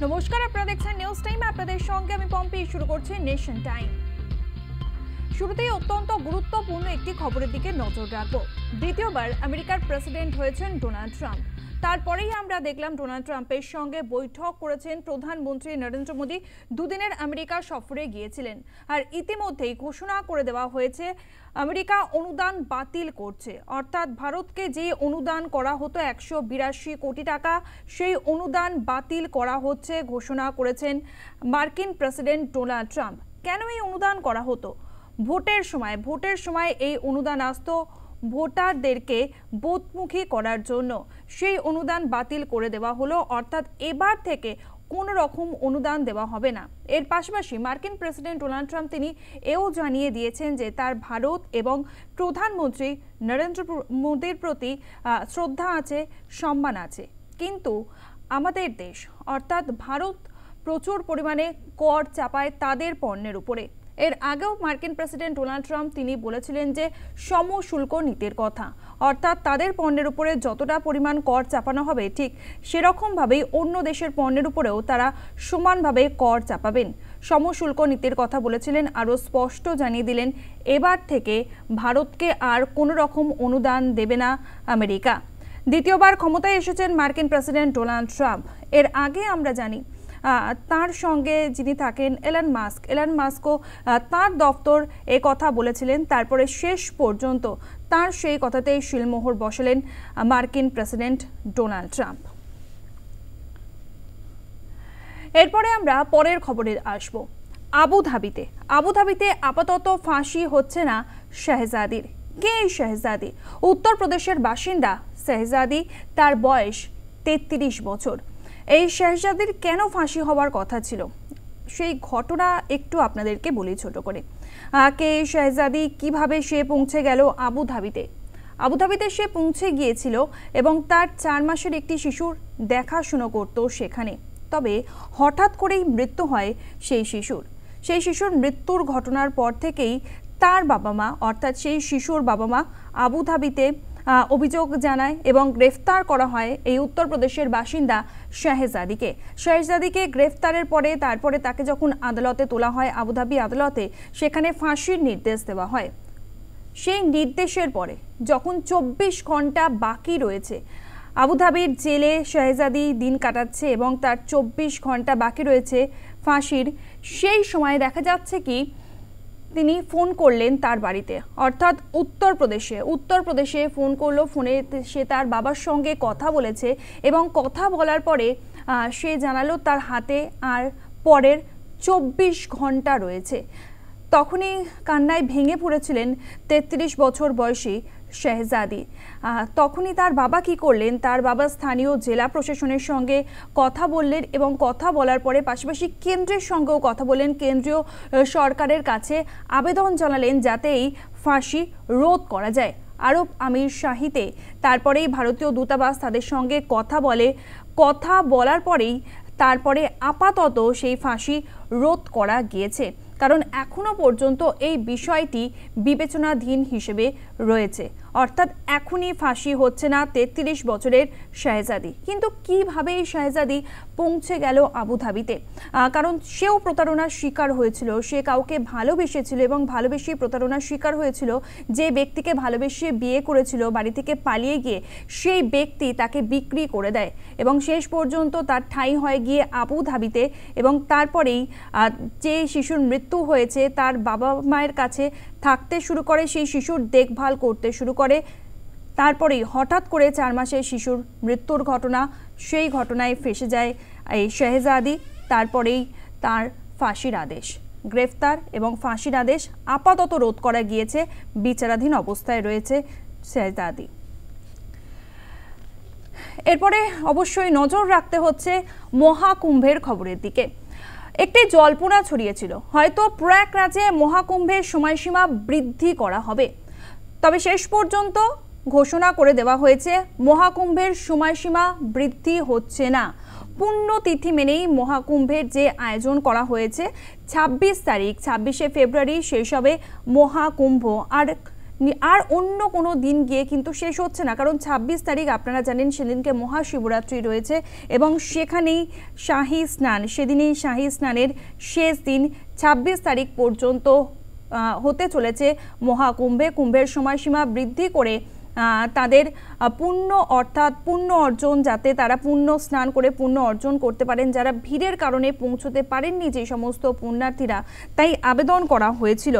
নমস্কার, আপনারা দেখছেন নিউজ টাইম। আপনাদের সঙ্গে আমি পম্পি। শুরু করছি নেশন টাইম। শুরুতেই অত্যন্ত গুরুত্বপূর্ণ একটি খবরের দিকে নজর রাখবো। দ্বিতীয়বার আমেরিকার প্রেসিডেন্ট হয়েছেন ডোনাল্ড ট্রাম্প। তারপরেই আমরা দেখলাম ডোনাল্ড ট্রাম্পের সঙ্গে বৈঠক করেছেন প্রধানমন্ত্রী নরেন্দ্র মোদী। দুদিনের আমেরিকা সফরে গিয়েছিলেন, আর ইতিমধ্যেই ঘোষণা করে দেওয়া হয়েছে আমেরিকা অনুদান বাতিল করছে। অর্থাৎ ভারতকে যে অনুদান করা হতো 182 কোটি টাকা, সেই অনুদান বাতিল করা হচ্ছে ঘোষণা করেছেন মার্কিন প্রেসিডেন্ট ডোনাল্ড ট্রাম্প। কেন এই অনুদান করা হতো? ভোটের সময় এই অনুদান আসতো ভোটারদেরকে বোধমুখী করার জন্য। সেই অনুদান বাতিল করে দেওয়া হলো। অর্থাৎ এবার থেকে কোনো রকম অনুদান দেওয়া হবে না। এর পাশাপাশি মার্কিন প্রেসিডেন্ট ডোনাল্ড ট্রাম্প তিনি এও জানিয়ে দিয়েছেন যে তার ভারত এবং প্রধানমন্ত্রী নরেন্দ্র মোদীর প্রতি শ্রদ্ধা আছে, সম্মান আছে, কিন্তু আমাদের দেশ অর্থাৎ ভারত প্রচুর পরিমাণে কর চাপায় তাদের পণ্যের উপরে। এর আগেও মার্কিন প্রেসিডেন্ট ডোনাল্ড ট্রাম্প তিনি বলেছিলেন যে সমশুল্ক নীতির কথা, অর্থাৎ তাদের পণ্যের উপরে যতটা পরিমাণ কর চাপানো হবে ঠিক সেরকমভাবেই অন্য দেশের পণ্যের উপরেও তারা সমানভাবে কর চাপাবেন। সমশুল্ক নীতির কথা বলেছিলেন, আরও স্পষ্ট জানিয়ে দিলেন এবার থেকে ভারতকে আর কোনো রকম অনুদান দেবে না আমেরিকা। দ্বিতীয়বার ক্ষমতায় এসেছেন মার্কিন প্রেসিডেন্ট ডোনাল্ড ট্রাম্প। এর আগে আমরা জানি তার সঙ্গে যিনি থাকেন এলন মাস্কও তার দপ্তর এ কথা বলেছিলেন। তারপরে শেষ পর্যন্ত তার সেই কথাতেই শিলমোহর বসালেন মার্কিন প্রেসিডেন্ট ডোনাল্ড ট্রাম্প। এরপরে আমরা পরের খবরে আসব। আবুধাবিতে আপাতত ফাঁসি হচ্ছে না শেহজাদির। কে এই শেহজাদি? উত্তরপ্রদেশের বাসিন্দা শেহজাদি, তার বয়স 33 বছর। এই শেহজাদির কেন ফাঁসি হওয়ার কথা ছিল সেই ঘটনা একটু আপনাদেরকে বলি ছোট করে। কে শেহজাদি, কিভাবে সে পৌঁছে গেল আবুধাবিতে সে পৌঁছে গিয়েছিল এবং তার 4 মাসের একটি শিশুর দেখাশুনো করত সেখানে। তবে হঠাৎ করেই মৃত্যু হয় সেই শিশুর মৃত্যুর ঘটনার পর থেকেই তার বাবা মা অর্থাৎ সেই শিশুর বাবা মা আবুধাবিতে অভিযোগ জানায় এবং গ্রেফতার করা হয় এই উত্তরপ্রদেশের বাসিন্দা শেহজাদিকে গ্রেফতারের পরে তারপরে তাকে যখন আদালতে তোলা হয় আবুধাবি আদালতে, সেখানে ফাঁসির নির্দেশ দেওয়া হয়। সেই নির্দেশের পরে যখন 24 ঘন্টা বাকি রয়েছে, আবুধাবির জেলে শেহজাদি দিন কাটাচ্ছে এবং তার 24 ঘন্টা বাকি রয়েছে ফাঁসির, সেই সময় দেখা যাচ্ছে কি তিনি ফোন করলেন তার বাড়িতে, অর্থাৎ উত্তরপ্রদেশে ফোন করলো। ফোনে সে তার বাবার সঙ্গে কথা বলেছে এবং কথা বলার পরে সে জানালো তার হাতে আর পরের 24 ঘন্টা রয়েছে। তখনই কান্নায় ভেঙে পড়েছিলেন 33 বছর বয়সী শেহজাদি। তখনই তার বাবা কি করলেন, তার বাবা স্থানীয় জেলা প্রশাসনের সঙ্গে কথা বললেন এবং কথা বলার পরে পাশাপাশি কেন্দ্রের সঙ্গেও কথা বললেন। কেন্দ্রীয় সরকারের কাছে আবেদন জানালেন যাতে এই ফাঁসি রোধ করা যায়। আরব আমির শাহিতে তারপরেই ভারতীয় দূতাবাস তাদের সঙ্গে কথা বলার পরেই তারপরে আপাতত সেই ফাঁসি রোধ করা গিয়েছে, কারণ এখনো পর্যন্ত এই বিষয়টি বিবেচনাধীন হিসেবে রয়েছে। অর্থাৎ এখনই ফাঁসি হচ্ছে না 33 বছরের শেহজাদি। কিন্তু কিভাবে এই শেহজাদি পৌঁছে গেল আবুধাবিতে? কারণ সেও প্রতারণার শিকার হয়েছিল। সে কাউকে ভালোবেসেছিল এবং ভালোবেসে প্রতারণার শিকার হয়েছিল। যে ব্যক্তিকে ভালোবেসে বিয়ে করেছিল, বাড়ি থেকে পালিয়ে গিয়ে সেই ব্যক্তি তাকে বিক্রি করে দেয় এবং শেষ পর্যন্ত তার ঠাঁই হয় গিয়ে আবুধাবিতে। এবং তারপরেই যে শিশুর মৃত্যু হয়েছে তার বাবা মায়ের কাছে থাকতে শুরু করে, সেই শিশুর দেখভাল করতে শুরু করে। তারপরেই হঠাৎ করে 4 মাসের শিশুর মৃত্যুর ঘটনা, সেই ঘটনায় ফেঁসে যায় এই শেহজাদি। তারপরেই তার ফাঁসির আদেশ, গ্রেফতার এবং ফাঁসির আদেশ আপাতত রোধ করা গিয়েছে। বিচারাধীন অবস্থায় রয়েছে শেহজাদি। এরপরে অবশ্যই নজর রাখতে হচ্ছে মহাকুম্ভের খবরের দিকে। একটি জল্পনা ছড়িয়েছিল হয়তো প্রয়াগরাজে মহাকুম্ভের সময়সীমা বৃদ্ধি করা হবে, তবে শেষ পর্যন্ত ঘোষণা করে দেওয়া হয়েছে মহাকুম্ভের সময়সীমা বৃদ্ধি হচ্ছে না। পুণ্যতিথি মেনেই মহাকুম্ভের যে আয়োজন করা হয়েছে 26 ফেব্রুয়ারি শেষ হবে মহাকুম্ভ। আর আর অন্য কোনো দিন গিয়ে কিন্তু শেষ হচ্ছে না, কারণ 26 তারিখ আপনারা জানেন সেদিনকে মহাশিবরাত্রি রয়েছে এবং সেখানেই শাহী স্নান, সেদিনেই শাহী স্নানের শেষ দিন 26 তারিখ পর্যন্ত হতে চলেছে মহাকুম্ভে। কুম্ভের সময়সীমা বৃদ্ধি করে তাদের পুণ্য অর্থাৎ পুণ্য অর্জন, যাতে তারা পুণ্য স্নান করে পুণ্য অর্জন করতে পারেন, যারা ভিড়ের কারণে পৌঁছতে পারেননি যে সমস্ত পুণ্যার্থীরা, তাই আবেদন করা হয়েছিল।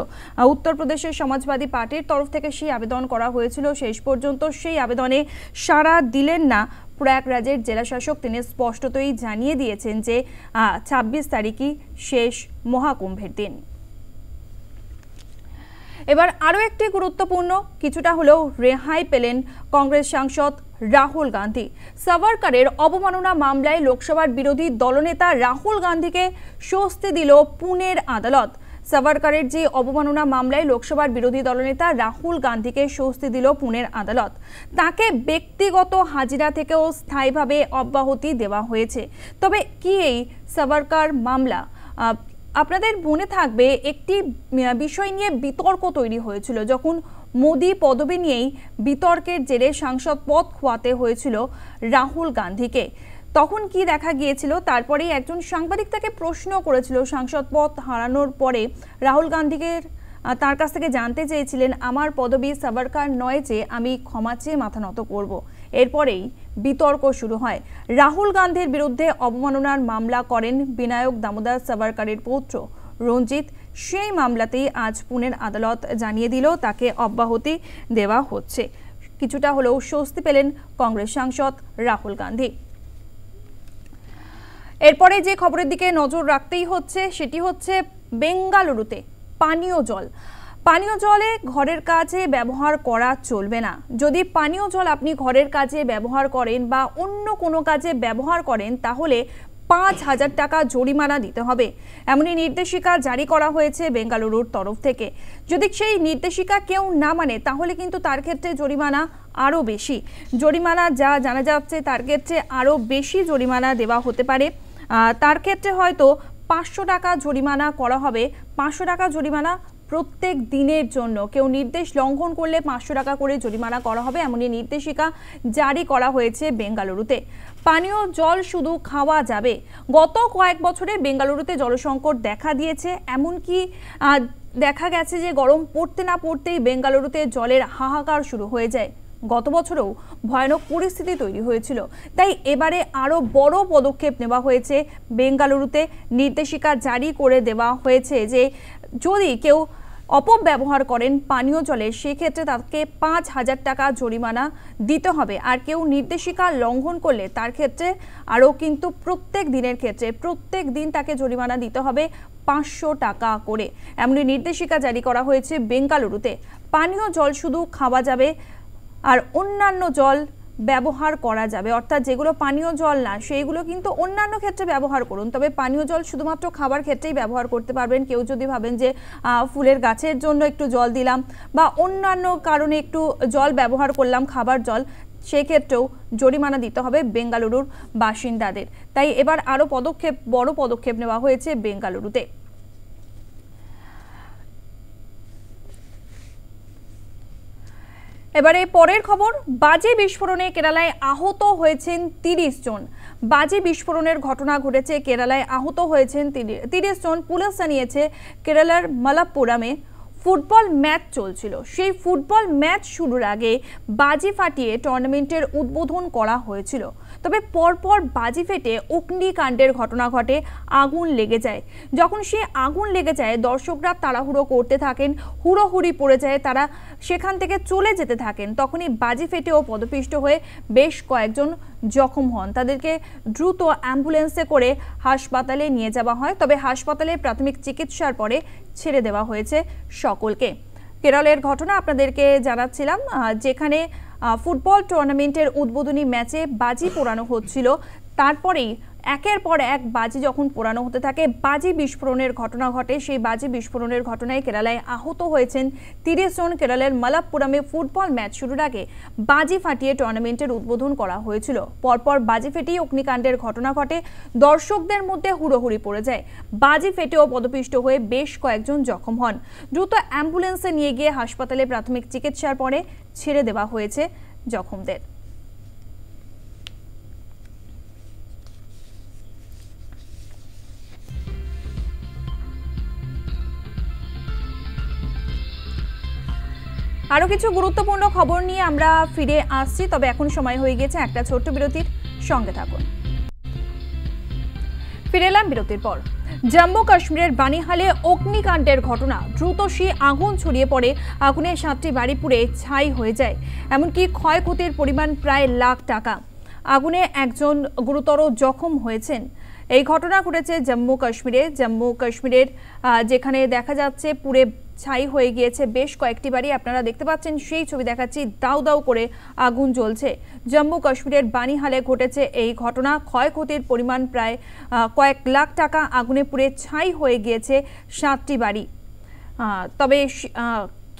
উত্তরপ্রদেশের সমাজবাদী পার্টির তরফ থেকে সেই আবেদন করা হয়েছিল। শেষ পর্যন্ত সেই আবেদনে সাড়া দিলেন না প্রয়াগরাজের জেলাশাসক। তিনি স্পষ্টতই জানিয়ে দিয়েছেন যে 26 তারিখই শেষ মহাকুম্ভের দিন। এবার আরও একটি গুরুত্বপূর্ণ কিছুটা হলেও রেহাই পেলেন কংগ্রেস সাংসদ রাহুল গান্ধী। সাভারকারের অবমাননা মামলায় লোকসভার বিরোধী দলনেতা রাহুল গান্ধীকে স্বস্তি দিল পুনের আদালত। সাভারকারের যে অবমাননা মামলায় লোকসভার বিরোধী দলনেতা রাহুল গান্ধীকে স্বস্তি দিল পুনের আদালত। তাকে ব্যক্তিগত হাজিরা থেকেও স্থায়ীভাবে অব্যাহতি দেওয়া হয়েছে। তবে কি এই সাভারকার মামলা? আপনাদের মনে থাকবে একটি বিষয় নিয়ে বিতর্ক তৈরি হয়েছিল, যখন মোদি পদবি নিয়েই বিতর্কের জেরে সাংসদ পদ খোয়াতে হয়েছিল রাহুল গান্ধীকে। তখন কি দেখা গিয়েছিল, তারপরেই একজন সাংবাদিক তাকে প্রশ্ন করেছিল সাংসদ পদ হারানোর পরে রাহুল গান্ধীকে তার কাছ থেকে জানতে চেয়েছিলেন, আমার পদবি সাভারকার নয় যে আমি ক্ষমা চেয়ে মাথা নত করব। এরপরেই বিতর্ক শুরু হয়। রাহুল গান্ধীর বিরুদ্ধে অবমাননার মামলা করেন বিনায়ক দামোদর সাভারকারের পুত্র রঞ্জিত। সেই মামলাতেই আজ পুনের আদালত জানিয়ে দিল তাকে অব্যাহতি দেওয়া হচ্ছে। কিছুটা হলেও স্বস্তি পেলেন কংগ্রেস সাংসদ রাহুল গান্ধী। এরপরে যে খবরের দিকে নজর রাখতেই হচ্ছে সেটি হচ্ছে বেঙ্গালুরুতে পানীয় জলে ঘরের কাজে ব্যবহার করা চলবে না। যদি পানীয় জল আপনি ঘরের কাজে ব্যবহার করেন বা অন্য কোনো কাজে ব্যবহার করেন, তাহলে 5,000 টাকা জরিমানা দিতে হবে, এমনই নির্দেশিকা জারি করা হয়েছে বেঙ্গালুরুর তরফ থেকে। যদি সেই নির্দেশিকা কেউ না মানে, তাহলে কিন্তু তার ক্ষেত্রে জরিমানা আরও বেশি। জরিমানা যা জানা যাচ্ছে, তার ক্ষেত্রে আরও বেশি জরিমানা দেওয়া হতে পারে। তার ক্ষেত্রে হয়তো 500 টাকা জরিমানা করা হবে। 500 টাকা জরিমানা প্রত্যেক দিনের জন্য। কেউ নির্দেশ লঙ্ঘন করলে 500 টাকা করে জরিমানা করা হবে, এমনই নির্দেশিকা জারি করা হয়েছে বেঙ্গালুরুতে। পানীয় জল শুধু খাওয়া যাবে। গত কয়েক বছরে বেঙ্গালুরুতে জলসংকট দেখা দিয়েছে। এমনকি দেখা গেছে যে গরম পড়তে না পড়তেই বেঙ্গালুরুতে জলের হাহাকার শুরু হয়ে যায়। গত বছরেও ভয়ানক পরিস্থিতি তৈরি হয়েছিল। তাই এবারে আরও বড় পদক্ষেপ নেওয়া হয়েছে বেঙ্গালুরুতে। নির্দেশিকা জারি করে দেওয়া হয়েছে যে যদি কেউ অপব্যবহার করেন পানীয় জলে, সেক্ষেত্রে তাকে 5,000 টাকা জরিমানা দিতে হবে। আর কেউ নির্দেশিকা লঙ্ঘন করলে তার ক্ষেত্রে আরও কিন্তু প্রত্যেক দিনের ক্ষেত্রে প্রত্যেক দিন তাকে জরিমানা দিতে হবে 500 টাকা করে। এমনই নির্দেশিকা জারি করা হয়েছে বেঙ্গালুরুতে। পানীয় জল শুধু খাওয়া যাবে আর অন্যান্য জল ব্যবহার করা যাবে, অর্থাৎ যেগুলো পানীয় জল না সেইগুলো কিন্তু অন্যান্য ক্ষেত্রে ব্যবহার করুন। তবে পানীয় জল শুধুমাত্র খাবার ক্ষেত্রেই ব্যবহার করতে পারবেন। কেউ যদি ভাবেন যে ফুলের গাছের জন্য একটু জল দিলাম বা অন্যান্য কারণে একটু জল ব্যবহার করলাম, খাবার জল, সেই ক্ষেত্রেও জরিমানা দিতে হবে বেঙ্গালুরুর বাসিন্দাদের। তাই এবার আরও বড় পদক্ষেপ নেওয়া হয়েছে বেঙ্গালুরুতে। এবারে পরের খবর, বাজি বিস্ফোরণে কেরালায় আহত হয়েছেন 30 জন। বাজি বিস্ফোরণের ঘটনা ঘটেছে কেরালায়, আহত হয়েছেন 30 জন। পুলিশ জানিয়েছে কেরালার মালাপ্পুরামে ফুটবল ম্যাচ চলছিল। সেই ফুটবল ম্যাচ শুরুর আগে বাজি ফাটিয়ে টুর্নামেন্টের উদ্বোধন করা হয়েছিল। তবে পরপর বাজি ফেটে অগ্নিকাণ্ডের ঘটনা ঘটে, আগুন লেগে যায়। যখন সে আগুন লেগে যায়, দর্শকরা তাড়াহুড়ো করতে থাকেন, হুড়োহুড়ি পড়ে যায়, তারা সেখান থেকে চলে যেতে থাকেন। তখনই বাজি ফেটে ও পদপিষ্ট হয়ে বেশ কয়েকজন জখম হন। তাদেরকে দ্রুত অ্যাম্বুলেন্সে করে হাসপাতালে নিয়ে যাওয়া হয়। তবে হাসপাতালে প্রাথমিক চিকিৎসার পরে ছেড়ে দেওয়া হয়েছে সকলকে। কেরলের ঘটনা আপনাদেরকে জানাচ্ছিলাম, যেখানে ফুটবল টুর্নামেন্টের উদ্বোধনী ম্যাচে বাজি পোড়ানো হচ্ছিল। তারপরেই একের পর এক বাজি যখন পোড়ানো হতে থাকে, বাজি বিস্ফোরণের ঘটনা ঘটে। সেই বাজি বিস্ফোরণের ঘটনায় কেরালায় আহত হয়েছেন 30 জন। কেরালের মালাপ্পুরমে ফুটবল ম্যাচ শুরুর আগে বাজি ফাটিয়ে টুর্নামেন্টের উদ্বোধন করা হয়েছিল। পরপর বাজি ফেটিয়ে অগ্নিকাণ্ডের ঘটনা ঘটে। দর্শকদের মধ্যে হুড়োহুড়ি পড়ে যায়। বাজি ফেটেও পদপিষ্ট হয়ে বেশ কয়েকজন জখম হন। দ্রুত অ্যাম্বুলেন্সে নিয়ে গিয়ে হাসপাতালে প্রাথমিক চিকিৎসার পরে ছেড়ে দেওয়া হয়েছে জখমদের। আরো কিছু গুরুত্বপূর্ণ খবর নিয়ে আমরা ফিরে আসছি, তবে এখন সময় হয়ে গেছে একটা ছোট্ট বিরতির। সঙ্গে থাকুন। ফিরে এলাম বিরতির পর। জম্মু কাশ্মীরের বানিহালে অগ্নিকাণ্ডের ঘটনা। দ্রুত সেই আগুন ছড়িয়ে পড়ে। আগুনে 7টি বাড়ি পুড়ে ছাই হয়ে যায়। এমনকি ক্ষয়ক্ষতির পরিমাণ প্রায় লাখ টাকা। আগুনে একজন গুরুতর জখম হয়েছেন। এই ঘটনা ঘটেছে জম্মু কাশ্মীরের যেখানে দেখা যাচ্ছে পুড়ে ছাই হয়ে গিয়েছে বেশ কয়েকটি বাড়ি। আপনারা দেখতে পাচ্ছেন সেই ছবি দেখাচ্ছি, দাউ দাউ করে আগুন জ্বলছে। জম্মু কাশ্মীরের বানিহালে ঘটেছে এই ঘটনা। ক্ষয়ক্ষতির পরিমাণ প্রায় কয়েক লাখ টাকা। আগুনে পুড়ে ছাই হয়ে গিয়েছে 7টি বাড়ি। তবে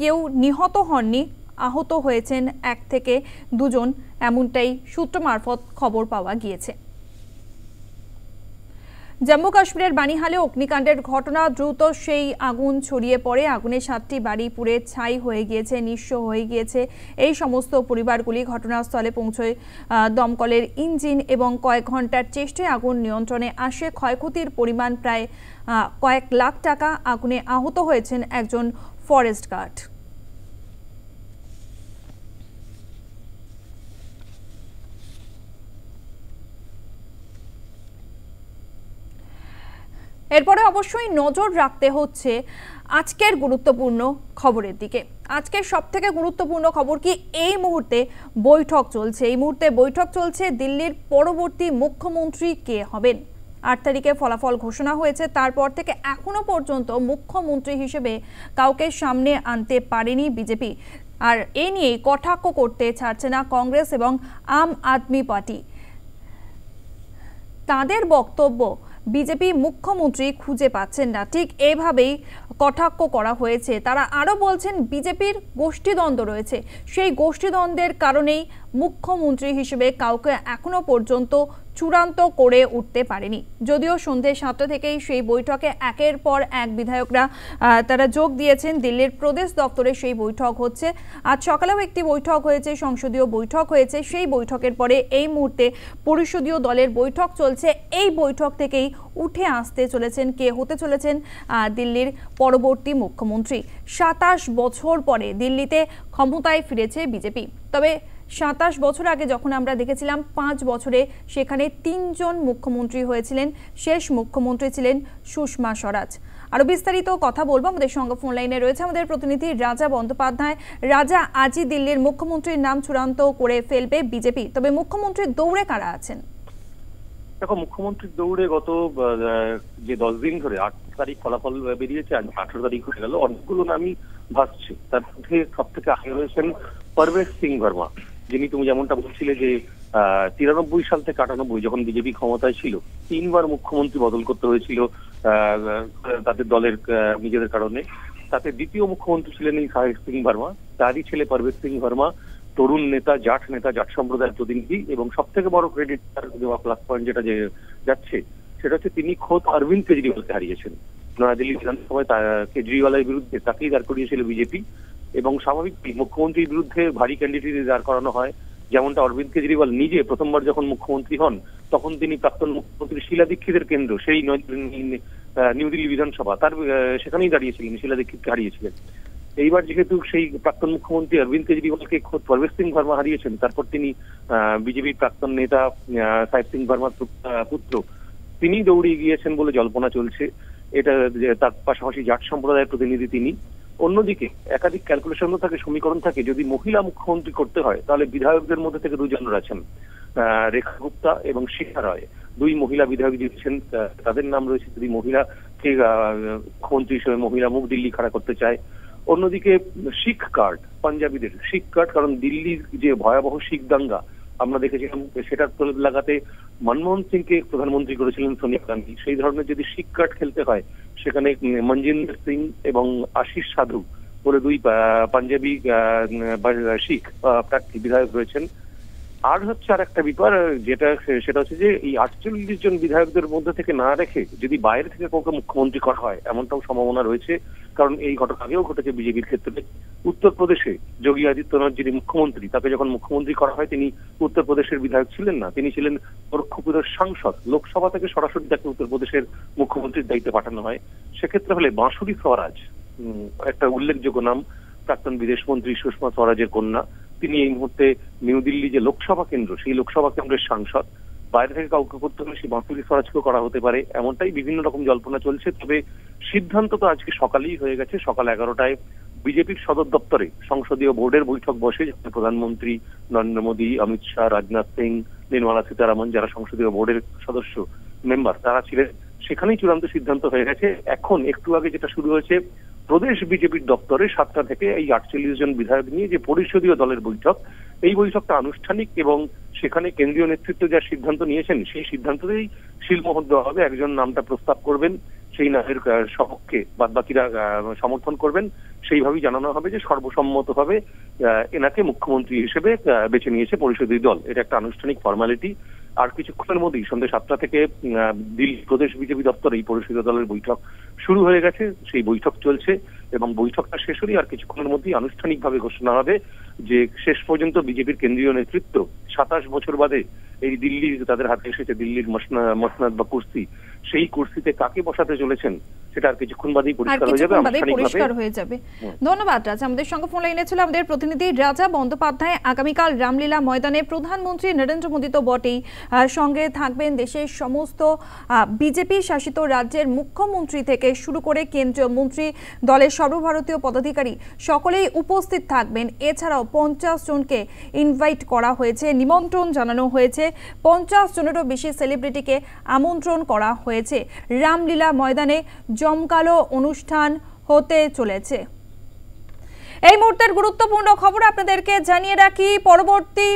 কেউ নিহত হননি, আহত হয়েছেন 1 থেকে 2 জন, এমনটাই সূত্র মারফত খবর পাওয়া গিয়েছে। জম্মু কাশ্মীরের বানিহালে অগ্নিকাণ্ডের ঘটনা। দ্রুত সেই আগুন ছড়িয়ে পড়ে। আগুনে 7টি বাড়ি পুড়ে ছাই হয়ে গিয়েছে, নিঃস্ব হয়ে গিয়েছে এই সমস্ত পরিবারগুলি। ঘটনাস্থলে পৌঁছয় দমকলের ইঞ্জিন এবং কয়েক ঘন্টার চেষ্টায় আগুন নিয়ন্ত্রণে আসে। ক্ষয়ক্ষতির পরিমাণ প্রায় কয়েক লাখ টাকা। আগুনে আহত হয়েছেন একজন ফরেস্ট গার্ড। এরপরে অবশ্যই নজর রাখতে হচ্ছে আজকের গুরুত্বপূর্ণ খবরের দিকে। আজকের সবথেকে গুরুত্বপূর্ণ খবর কি, এই মুহূর্তে বৈঠক চলছে। দিল্লির পরবর্তী মুখ্যমন্ত্রী কে হবেন। 8 তারিখে ফলাফল ঘোষণা হয়েছে। তারপর থেকে এখনো পর্যন্ত মুখ্যমন্ত্রী হিসেবে কাউকে সামনে আনতে পারেনি বিজেপি। আর এই নিয়ে কটাক্ষ করতে ছাড়ছে না কংগ্রেস এবং আম আদমি পার্টি। তাদের বক্তব্য, বিজেপি মুখ্যমন্ত্রী খুঁজে পাচ্ছেন না, ঠিক এভাবেই কটাক্ষ করা হয়েছে। তারা আরও বলছেন বিজেপির গোষ্ঠীদ্বন্দ্ব রয়েছে, সেই গোষ্ঠীদ্বন্দ্বের কারণেই মুখ্যমন্ত্রী হিসেবে কাউকে এখনো পর্যন্ত চূড়ান্ত করে উঠতে পারেনি। যদিও সন্ধ্যে 7টা থেকেই সেই বৈঠকে একের পর এক বিধায়করা তারা যোগ দিয়েছেন। দিল্লির প্রদেশ দপ্তরে সেই বৈঠক হচ্ছে। আজ সকালেও একটি বৈঠক হয়েছে, সংসদীয় বৈঠক হয়েছে। সেই বৈঠকের পরে এই মুহূর্তে পরিষদীয় দলের বৈঠক চলছে। এই বৈঠক থেকেই উঠে আসতে চলেছেন কে হতে চলেছেন দিল্লির পরবর্তী মুখ্যমন্ত্রী। 27 বছর পরে দিল্লিতে ক্ষমতায় ফিরেছে বিজেপি। তবে 27 বছর আগে যখন আমরা দেখেছিলাম 5 বছরে সেখানে 3 জন মুখ্যমন্ত্রী হয়েছিলেন। শেষ মুখ্যমন্ত্রী ছিলেন সুষমা স্বরাজ। আরো বিস্তারিত কথা বলবো। আমাদের সঙ্গে ফোন লাইনে রয়েছে আমাদের প্রতিনিধি রাজা বন্দ্যোপাধ্যায়। রাজা, আজই দিল্লির মুখ্যমন্ত্রীর নাম চূড়ান্ত করে ফেলবে বিজেপি, তবে মুখ্যমন্ত্রীর দৌড়ে কারা আছেন? দেখো, মুখ্যমন্ত্রীর দৌড়ে গত যে 10 দিন ধরে 8 তারিখ ফলাফল বেরিয়েছে, আজ 18 তারিখ হয়ে গেল, অনেকগুলো নামই ভাসছে। তার মধ্যে সব থেকে আগে রয়েছেন পারভেজ সিং বর্মা, যিনি তুমি যেমনটা বলছিলে যে 93 সাল থেকে 98 যখন বিজেপি ক্ষমতায় ছিল 3 বার মুখ্যমন্ত্রী বদল করতে হয়েছিল তাদের দলের নিজেদের কারণে। তাতে দ্বিতীয় মুখ্যমন্ত্রী ছিলেন এই সাহেব সিং বর্মা। তারই ছেলে পারভেজ সিং বর্মা তরুণ নেতা, জাট সম্প্রদায়ের প্রতিনিধি, এবং সব থেকে বড় ক্রেডিট দেওয়া প্লাস পয়েন্ট যেটা যাচ্ছে সেটা হচ্ছে তিনি খোদ অরবিন্দ কেজরিওয়ালকে হারিয়েছেন। নয়াদিল্লি বিধানসভায় কেজরিওয়ালের বিরুদ্ধে তাকেই দাঁড় করিয়েছিল বিজেপি, এবং স্বাভাবিক মুখ্যমন্ত্রীর বিরুদ্ধে ভারী ক্যান্ডিডেট দাঁড় করানো হয়। যেমনটা অরবিন্দ কেজরিওয়াল নিজে প্রথমবার যখন মুখ্যমন্ত্রী হন তখন তিনি প্রাক্তন মুখ্যমন্ত্রী শীলা দীক্ষিতের কেন্দ্র, সেই নিউ দিল্লি বিধানসভা, তার সেখানেই দাঁড়িয়েছিলেন, শীলা দীক্ষিতকে হারিয়েছিলেন। এইবার যেহেতু সেই প্রাক্তন মুখ্যমন্ত্রী অরবিন্দ কেজরিওয়ালকে খোদ পারভেজ সিং বর্মা হারিয়েছেন, তারপর তিনি বিজেপির প্রাক্তন নেতা সাহেব সিং বর্মার পুত্র তিনি দৌড়িয়ে গিয়েছেন বলে জল্পনা চলছে। এটা তার পাশাপাশি জাট সম্প্রদায়ের প্রতিনিধি তিনি। অন্যদিকে একাধিক ক্যালকুলেশন থাকে, সমীকরণ থাকে, যদি মহিলা মুখ্যমন্ত্রী করতে হয় তাহলে বিধায়কদের মধ্যে থেকে 2 জন আছেন, রেখা গুপ্তা এবং শিখা রায়, 2 মহিলা বিধায়ক জিতছেন, তাদের নাম রয়েছে। যদি মহিলাকে মুখ্যমন্ত্রী হিসেবে মহিলা মুখ দিল্লি খাড়া করতে চায়। অন্যদিকে শিখ কার্ড, পাঞ্জাবিদের শিখ কার্ড, কারণ দিল্লির যে ভয়াবহ শিখ দাঙ্গা আমরা দেখেছিলাম সেটার প্রলেপ লাগাতে মনমোহন সিংকে প্রধানমন্ত্রী করেছিলেন সোনিয়া গান্ধী। সেই ধরনের যদি শিখ কার্ড খেলতে হয়, সেখানে মনজিন্দর সিং এবং আশিস সাধু বলে দুই পাঞ্জাবি শিখ প্রার্থী বিধায়ক রয়েছেন। আর হচ্ছে আর একটা ব্যাপার সেটা হচ্ছে যে এই 48 জন বিধায়কদের মধ্যে থেকে না রেখে যদি বাইরে থেকে কাউকে মুখ্যমন্ত্রী করা হয়, এমনটাও সম্ভাবনা রয়েছে। কারণ এই ঘটনা আগেও ঘটেছে বিজেপির ক্ষেত্রে। উত্তরপ্রদেশে যোগী আদিত্যনাথ যিনি মুখ্যমন্ত্রী, তাকে যখন মুখ্যমন্ত্রী করা হয় তিনি উত্তরপ্রদেশের বিধায়ক ছিলেন না, তিনি ছিলেন গোরক্ষপুরের সাংসদ। লোকসভা থেকে সরাসরি তাকে উত্তরপ্রদেশের মুখ্যমন্ত্রীর দায়িত্বে পাঠানো হয়। সেক্ষেত্রে হলে বাঁশুরি স্বরাজ একটা উল্লেখযোগ্য নাম, প্রাক্তন বিদেশমন্ত্রী সুষমা স্বরাজের কন্যা। তিনি এই মুহূর্তে নিউ দিল্লি যে লোকসভা কেন্দ্র, সেই লোকসভা কেন্দ্রের সাংসদ। বাইরে থেকে কাউকে করতে হলে সেই বাঁশুরি স্বরাজকেও করা হতে পারে, এমনটাই বিভিন্ন রকম জল্পনা চলছে। তবে সিদ্ধান্ত তো আজকে সকালেই হয়ে গেছে। সকাল 11টায় বিজেপির সদর দপ্তরে সংসদীয় বোর্ডের বৈঠক বসে, যেখানে প্রধানমন্ত্রী নরেন্দ্র মোদী, অমিত শাহ, রাজনাথ সিং, নির্মলা সীতারামন, যারা সংসদীয় বোর্ডের সদস্য মেম্বার তারা ছিলেন। সেখানেই চূড়ান্ত সিদ্ধান্ত হয়ে গেছে। এখন একটু আগে যেটা শুরু হয়েছে প্রদেশ বিজেপির দপ্তরে 7টা থেকে এই 48 জন বিধায়ক নিয়ে যে পরিষদীয় দলের বৈঠক, এই বৈঠকটা আনুষ্ঠানিক এবং সেখানে কেন্দ্রীয় নেতৃত্ব যা সিদ্ধান্ত নিয়েছেন সেই সিদ্ধান্ততেই শিলমোহর দেওয়া হবে। একজন নামটা প্রস্তাব করবেন, সেই নামের সপক্ষে বাদবাকিরা সমর্থন করবেন। সেইভাবেই জানানো হবে যে সর্বসম্মতভাবে এনাকে মুখ্যমন্ত্রী হিসেবে বেছে নিয়েছে পরিষদীয় দল। এটা একটা আনুষ্ঠানিক ফর্মালিটি। আর কিছুক্ষণের মধ্যেই সন্ধ্যে 7টা থেকে দিল্লি প্রদেশ বিজেপি দপ্তরে এই পরিষদীয় দলের বৈঠক শুরু হয়ে গেছে। সেই বৈঠক চলছে এবং বৈঠকটা শেষ হলেই আর কিছুক্ষণের মধ্যেই আনুষ্ঠানিকভাবে ঘোষণা হবে যে শেষ পর্যন্ত বিজেপির কেন্দ্রীয় নেতৃত্ব 27 বছর বাদে এই দিল্লি তাদের হাতে এসেছে, দিল্লির মসনদ বা কুর্সি, সেই কুর্সিতে কাকে বসাতে চলেছেন সেটা আর কিছুক্ষণ বাদেই পরিষ্কার হয়ে যাবে। ধন্যবাদ রাজা। আমাদের সঙ্গে ফোন লাইনে ছিল আমাদের প্রতিনিধি রাজা বন্দ্যোপাধ্যায়। আগামীকাল রামলীলা ময়দানে প্রধানমন্ত্রী নরেন্দ্র মোদী তো বটেই, সঙ্গে থাকবেন দেশের সমস্ত বিজেপি শাসিত রাজ্যের মুখ্যমন্ত্রী থেকে শুরু করে কেন্দ্রীয় মন্ত্রী, দলের সর্বভারতীয় পদাধিকারী সকলেই উপস্থিত থাকবেন। এছাড়াও 50 জনকে ইনভাইট করা হয়েছে, নিমন্ত্রণ জানানো হয়েছে। 50 জনেরও বেশি সেলিব্রিটিকে আমন্ত্রণ করা হয়েছে। রামলীলা ময়দানে জমকালো অনুষ্ঠান হতে চলেছে। এই মুহূর্তের গুরুত্বপূর্ণ খবর আপনাদেরকে জানিয়ে রাখি, পরবর্তী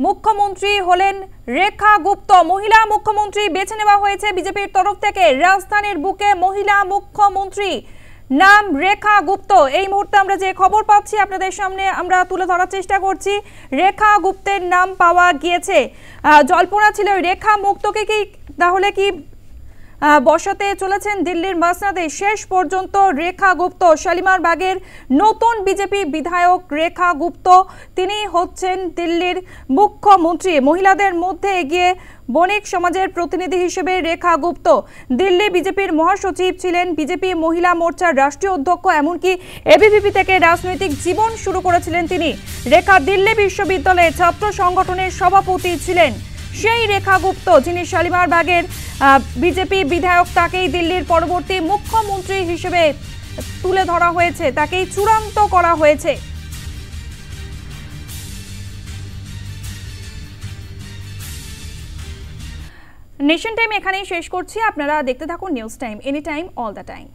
মুখ্যমন্ত্রী হলেন রেখা গুপ্ত। মহিলা মুখ্যমন্ত্রী বেছে নেওয়া হয়েছে বিজেপির তরফ থেকে। রাজধানীর বুকে মহিলা মুখ্যমন্ত্রী, নাম রেখা গুপ্ত। এই মুহূর্তে আমরা যে খবর পাচ্ছি আপনাদের সামনে আমরা তুলে ধরার চেষ্টা করছি। রেখা গুপ্তের নাম পাওয়া গিয়েছে। জল্পনা ছিল রেখা মুক্তকে তাহলে কি বসাতে চলেছেন দিল্লির মসনদে। শেষ পর্যন্ত রেখা গুপ্ত, শালিমার বাগের নতুন বিজেপি বিধায়ক রেখা গুপ্ত, তিনি হচ্ছেন দিল্লির মুখ্যমন্ত্রী। মহিলাদের মধ্যে এগিয়ে বণিক সমাজের প্রতিনিধি হিসেবে রেখা গুপ্ত। দিল্লি বিজেপির মহাসচিব ছিলেন, বিজেপি মহিলা মোর্চার রাষ্ট্রীয় অধ্যক্ষ, এমনকি এবিভিপি থেকে রাজনৈতিক জীবন শুরু করেছিলেন তিনি। রেখা দিল্লি বিশ্ববিদ্যালয়ের ছাত্র সংগঠনের সভাপতি ছিলেন। সেই রেখা গুপ্ত যিনি শালিমার বাগের বিজেপি বিধায়ক, তাকেই দিল্লির পরবর্তী মুখ্যমন্ত্রী হিসেবে তুলে ধরা হয়েছে, তাকেই চূড়ান্ত করা হয়েছে। নেশন টাইম এখানেই শেষ করছি। আপনারা দেখতে থাকুন news time, any time, all the time.